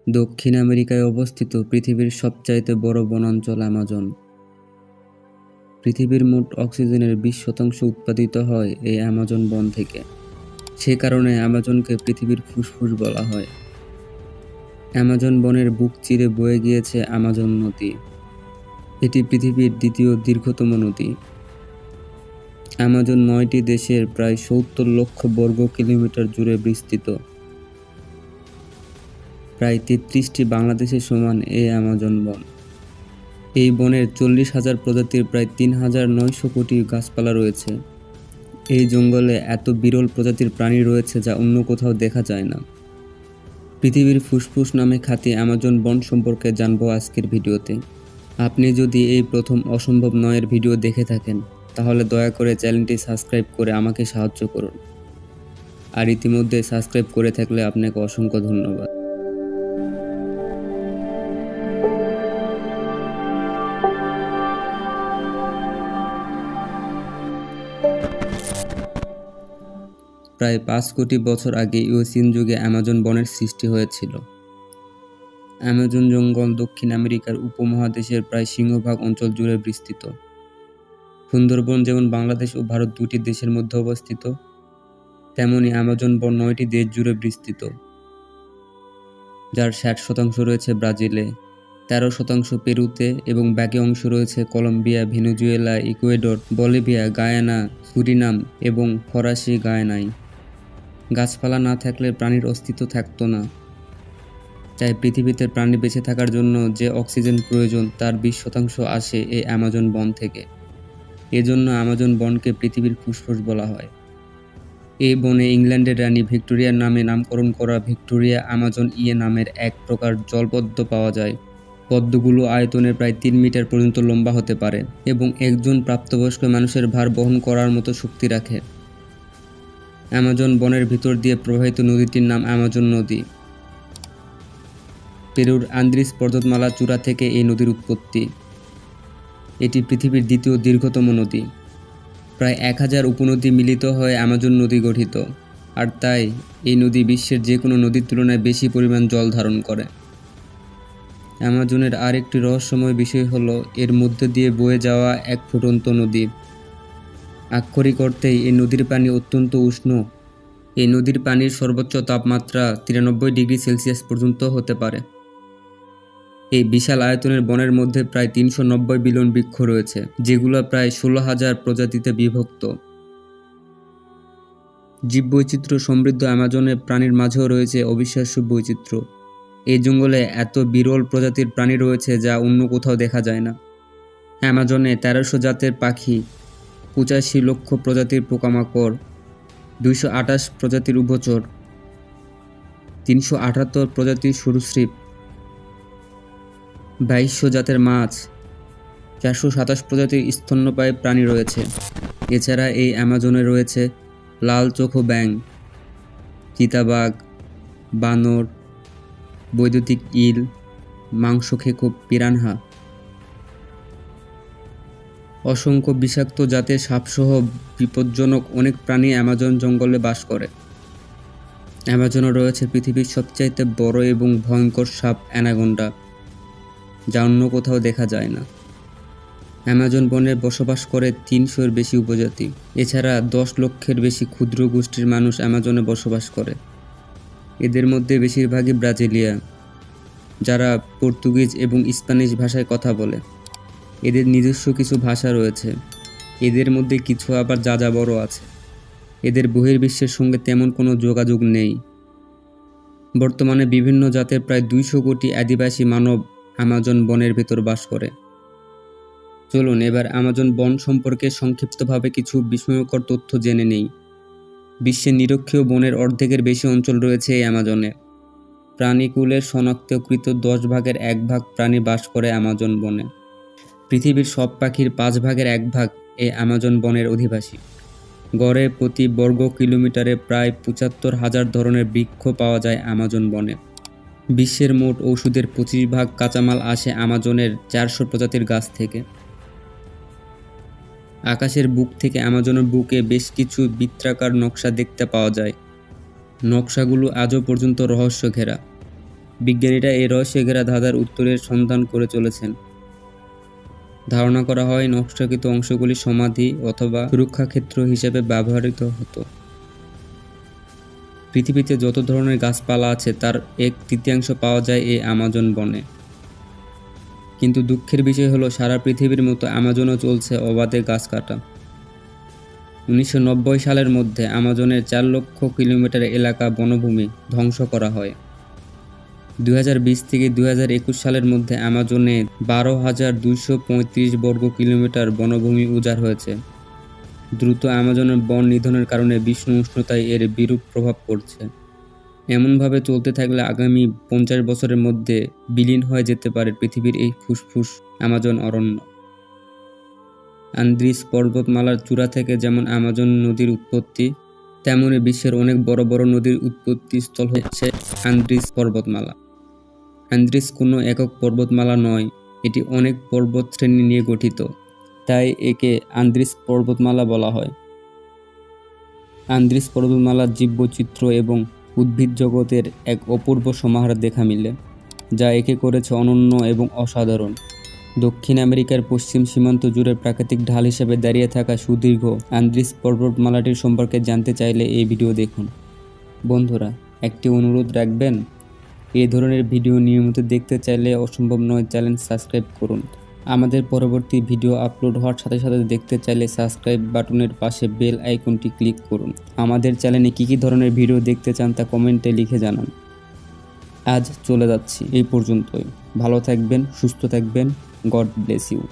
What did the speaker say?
দক্ষিণ আমেরিকায় অবস্থিত পৃথিবীর সবচাইতে বড় বনাঞ্চল অ্যামাজন। পৃথিবীর মোট অক্সিজেনের 20% উৎপাদিত হয় এই অ্যামাজন বন থেকে। সে কারণে অ্যামাজনকে পৃথিবীর ফুসফুস বলা হয়। অ্যামাজন বনের বুক চিরে বয়ে গিয়েছে অ্যামাজন নদী। এটি পৃথিবীর দ্বিতীয় দীর্ঘতম নদী। অ্যামাজন 9টি দেশের প্রায় 70 লক্ষ বর্গ কিলোমিটার জুড়ে বিস্তৃত। প্রায় 33টি বাংলাদেশের সমান এই অ্যামাজন বন। এই বনের 40,000 প্রজাতির প্রায় 3,900 কোটি গাছপালা রয়েছে। এই জঙ্গলে এত বিরল প্রজাতির প্রাণী রয়েছে যা অন্য কোথাও দেখা যায় না। পৃথিবীর ফুসফুস নামে খ্যাতি অ্যামাজন বন সম্পর্কে জানবো আজকের ভিডিওতে। আপনি যদি এই প্রথম অসম্ভব 9 এর ভিডিও দেখে থাকেন তাহলে দয়া করে চ্যানেলটি সাবস্ক্রাইব করে আমাকে সাহায্য করুন। আর ইতিমধ্যে সাবস্ক্রাইব করে থাকলে আপনাকে অসংখ্য ধন্যবাদ। প্রায় 5 কোটি বছর আগে ইওসিন যুগে অ্যামাজন বনের সৃষ্টি হয়েছিল। অ্যামাজন জঙ্গল দক্ষিণ আমেরিকার উপমহাদেশের প্রায় সিংহভাগ অঞ্চল জুড়ে বিস্তৃত। সুন্দরবন যেমন বাংলাদেশ ও ভারত দুটি দেশের মধ্যে অবস্থিত, তেমনি অ্যামাজন বন 9টি দেশ জুড়ে বিস্তৃত, যার 60% রয়েছে ব্রাজিলে, 13% পেরুতে এবং বাকি অংশ রয়েছে Colombia, Venezuela, Ecuador, Bolivia, Guyana, Suriname এবং ফরাসি গায়ানায়। গাছপালা না থাকলে প্রাণীর অস্তিত্ব থাকতো না। তাই পৃথিবীতে প্রাণী বেঁচে থাকার জন্য যে অক্সিজেন প্রয়োজন তার 20% আসে এই অ্যামাজন বন থেকে। এজন্য অ্যামাজন বনকে পৃথিবীর ফুসফুস বলা হয়। এই বনে ইংল্যান্ডের রানী ভিক্টোরিয়ার নামে নামকরণ করা ভিক্টোরিয়া অ্যামাজন নামের এক প্রকার জলপদ্ম পাওয়া যায়। পদ্মগুলো আয়তনে প্রায় 3 মিটার পর্যন্ত লম্বা হতে পারে এবং একজন প্রাপ্তবয়স্ক মানুষের ভার বহন করার মতো শক্তি রাখে। অ্যামাজন বনের ভিতর দিয়ে প্রবাহিত নদীটির নাম অ্যামাজন নদী। পেরুর আন্দ্রিস পর্বতমালা চূড়া থেকে এই নদীর উৎপত্তি। এটি পৃথিবীর দ্বিতীয় দীর্ঘতম নদী। প্রায় 1000 উপনদী মিলিত হয়ে অ্যামাজন নদী গঠিত, আর তাই এই নদী বিশ্বের যে কোনো নদীর তুলনায় বেশি পরিমাণ জল ধারণ করে। অ্যামাজনের আরেকটি রহস্যময় বিষয় হলো এর মধ্যে দিয়ে বয়ে যাওয়া এক ফুটন্ত নদী। আক্ষরিক অর্থেই এই নদীর পানি অত্যন্ত উষ্ণ। এই নদীর পানির সর্বোচ্চ তাপমাত্রা 93 ডিগ্রি সেলসিয়াস পর্যন্ত হতে পারে। এই বিশাল আয়তনের বনের মধ্যে প্রায় 390 বিলিয়ন বৃক্ষ রয়েছে, যেগুলো প্রায় 16,000 প্রজাতিতে বিভক্ত। জীববৈচিত্র্য সমৃদ্ধ অ্যামাজনের প্রাণীর মাঝেও রয়েছে অবিশ্বাস্য বৈচিত্র্য। এই জঙ্গলে এত বিরল প্রজাতির প্রাণী রয়েছে যা অন্য কোথাও দেখা যায় না। অ্যামাজনে 1300 জাতের পাখি, 85 লক্ষ প্রজাতির পোকামাকড়, 228 প্রজাতির উভচর, 378 প্রজাতির সরীসৃপ, 2200 জাতের মাছ, 427 প্রজাতির স্তন্যপায়ী প্রাণী রয়েছে। এছাড়া এই অ্যামাজনে রয়েছে লাল চোখো ব্যাঙ, চিতাবাঘ, বানর, বৈদ্যুতিক ইল, মাংসখেকো পিরানহা, অসংখ্য বিষাক্ত জাতের সাপসহ বিপজ্জনক অনেক প্রাণী অ্যামাজন জঙ্গলে বাস করে। অ্যামাজনে রয়েছে পৃথিবীর সবচাইতে বড় এবং ভয়ঙ্কর সাপ অ্যানাকোন্ডা, যা অন্য কোথাও দেখা যায় না। অ্যামাজন বনে বসবাস করে 300-এর বেশি উপজাতি। এছাড়া 10 লক্ষের বেশি ক্ষুদ্র গোষ্ঠীর মানুষ অ্যামাজনে বসবাস করে। এদের মধ্যে বেশিরভাগই ব্রাজিলিয়া, যারা পর্তুগিজ এবং স্প্যানিশ ভাষায় কথা বলে। এদের নিজস্ব কিছু ভাষা রয়েছে। এদের মধ্যে কিছু আবার যাযাবরও আছে। এদের বহির্বিশ্বের সঙ্গে তেমন কোনো যোগাযোগ নেই। বর্তমানে বিভিন্ন জাতের প্রায় 200 কোটি আদিবাসী মানব অ্যামাজন বনের ভেতর বাস করে। চলুন এবার অ্যামাজন বন সম্পর্কে সংক্ষিপ্তভাবে কিছু বিস্ময়কর তথ্য জেনে নেই। বিশ্বের নিরক্ষীয় বনের অর্ধেকের বেশি অঞ্চল রয়েছে এই অ্যামাজনে। প্রাণীকুলের শনাক্তকৃত 10 ভাগের 1 ভাগ প্রাণী বাস করে অ্যামাজন বনে। পৃথিবীর সব পাখির 5 ভাগের 1 ভাগ এই অ্যামাজন বনের অধিবাসী। গড়ে প্রতি বর্গ কিলোমিটারে প্রায় 75,000 ধরনের বৃক্ষ পাওয়া যায় অ্যামাজন বনে। বিশ্বের মোট ওষুধের 25 ভাগ কাঁচামাল আসে অ্যামাজনের 400 প্রজাতির গাছ থেকে। আকাশের বুক থেকে অ্যামাজনের বুকে বেশ কিছু বৃত্তাকার নকশা দেখতে পাওয়া যায়। নকশাগুলো আজও পর্যন্ত রহস্য ঘেরা। বিজ্ঞানীরা এই রহস্যে ঘেরা ধাঁধার উত্তরের সন্ধান করে চলেছেন। ধারণা করা হয় নকশাকৃত অংশগুলি সমাধি অথবা সুরক্ষা ক্ষেত্র হিসেবে ব্যবহৃত হতো। পৃথিবীতে যত ধরনের গাছপালা আছে তার 1/3 পাওয়া যায় এই আমাজন বনে। কিন্তু দুঃখের বিষয় হলো সারা পৃথিবীর মতো আমাজনও চলছে অবাধে গাছ কাটা। 1990 সালের মধ্যে আমাজনের 4 লক্ষ কিলোমিটার এলাকা বনভূমি ধ্বংস করা হয়। 2020 থেকে 2021 সালের মধ্যে আমাজনে 12,235 বর্গ কিলোমিটার বনভূমি উজাড় হয়েছে। দ্রুত আমাজনের বন নিধনের কারণে বিশ্ব উষ্ণতায় এর বিরূপ প্রভাব পড়ছে। এমনভাবে চলতে থাকলে আগামী 50 বছরের মধ্যে বিলীন হয়ে যেতে পারে পৃথিবীর এই ফুসফুস আমাজন অরণ্য। আন্দ্রিস পর্বতমালার চূড়া থেকে যেমন আমাজন নদীর উৎপত্তি, তেমনি বিশ্বের অনেক বড় বড় নদীর উৎপত্তি স্থল হচ্ছে আন্দ্রিস পর্বতমালা। আন্দ্রিস কোনো একক পর্বতমালা নয়, এটি অনেক পর্বতশ্রেণী নিয়ে গঠিত, তাই একে আন্দ্রিস পর্বতমালা বলা হয়। আন্দ্রিস পর্বতমালার জীববৈচিত্র্য এবং উদ্ভিদ জগতের এক অপূর্ব সমাহার দেখা মিলে, যা একে করেছে অনন্য এবং অসাধারণ। দক্ষিণ আমেরিকার পশ্চিম সীমান্ত জুড়ে প্রাকৃতিক ঢাল হিসেবে দাঁড়িয়ে থাকা সুদীর্ঘ আন্দ্রিস পর্বতমালাটির সম্পর্কে জানতে চাইলে এই ভিডিও দেখুন। বন্ধুরা, একটি অনুরোধ রাখবেন, এই ধরনের ভিডিও নিয়মিত দেখতে চাইলে অসম্ভব নয় চ্যানেল সাবস্ক্রাইব করুন। আমাদের পরবর্তী ভিডিও আপলোড হওয়ার সাথে সাথে দেখতে চাইলে সাবস্ক্রাইব বাটনের পাশে বেল আইকনটি ক্লিক করুন। আমাদের চ্যানেলে কী কী ধরনের ভিডিও দেখতে চান তা কমেন্টে লিখে জানান। আজ চলে যাচ্ছি এই পর্যন্তই। ভালো থাকবেন, সুস্থ থাকবেন। God bless you.